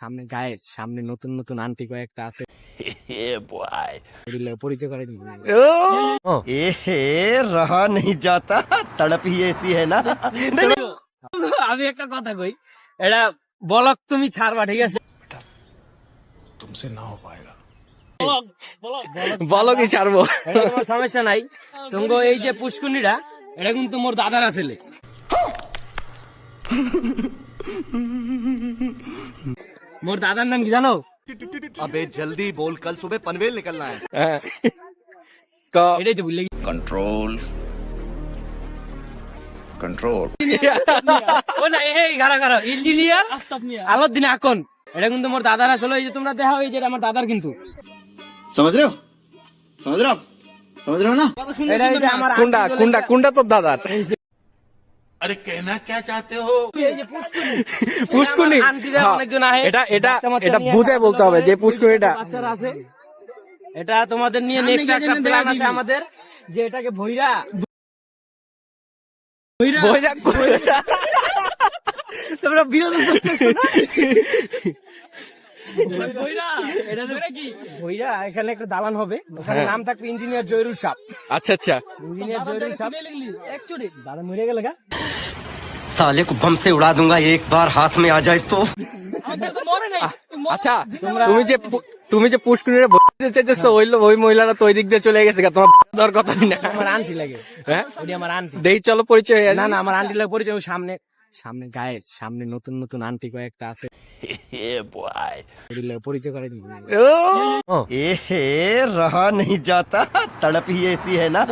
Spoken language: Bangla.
সামনে গায়ে সামনে নতুন নতুন আন্টি কয়েকটা আছে, পরিচয় করে দিবি। रहा नहीं जाता तड़प ही ऐसी है ना। আমি একটা কথা কই, এটা বলক তুমি ছাড়বা, ঠিক আছে? तुमसे ना हो पाएगा। বলো কি ছাড়বো, এটা কোনো সমস্যা নাই। তোমাকে এই যে পুষ্কুনিটা, এটা কিন্তু মোর দাদার ছেলে। মোর দাদার নাম কি জানো? अबे जल्दी बोल, कल सुबह पनवेल निकलना है। এটাই তো ভুলে গেছি। Control control. ও না, এই গারা ইঞ্জিনিয়ার আলাউদ্দিন আকন, এটা কিন্তু মোর দাদার ছিল। এই যে তোমরা দেখা, এই যে এটা আমার দাদার কিন্তু। समझ रहे हो समझ रहे हो आप समझ रहे हो ना। এটা এই যে আমার কুন্ডা কুন্ডা কুন্ডা তোর দাদার। अरे कहना क्या चाहते हो? এই যে পুষ্কুনি, পুষ্কুনি, আমার আন্টিরা হ্যাঁ, অনেকজন আহে, এটা এটা বাচ্চা এটা নিয়ে বুঝাই বলতে হবে যে পুষ্কুনিটা বাচ্চারা আছে। এটা তোমাদের নিয়ে নেক্সট একটা প্ল্যান আছে আমাদের, যে এটাকে ভৈরা তোমরা বিরোধ করতেছো না? ভৈরা, এটা ধরে কি ভৈরা, এখানে একটা দালান হবে, ওখানে নাম থাকবে ইঞ্জিনিয়ার জয়রুল সাহ। আচ্ছা আচ্ছা, ইঞ্জিনিয়ার জয়রুল সাহ একচুয়ালি দাদা মরে গেল গা। साले को बम से उड़ा दूंगा एक बार हाथ में आ जाए तो। আমাদের তো মরে নাই। আচ্ছা, তুমি যে পুষ্কুনিরে বলতে চাইতেছো, ওই মহিলারা তো ওই দিক দিয়ে চলে গেছে, তোমার দেওয়ার কথা না। আমার আন্টি লাগে, হ্যাঁ, ওটি আমার আন্টি। দেই চলো পরিচয় হয়ে না আসি। না, আমার আন্টি লাগে পরিচয়। ও সামনে সামনে গায়ে সামনে নতুন নতুন আন্টি কয়েকটা আছে, পরিচয় করে দিবি। रहा नहीं जाता तड़प ही ऐसी है ना।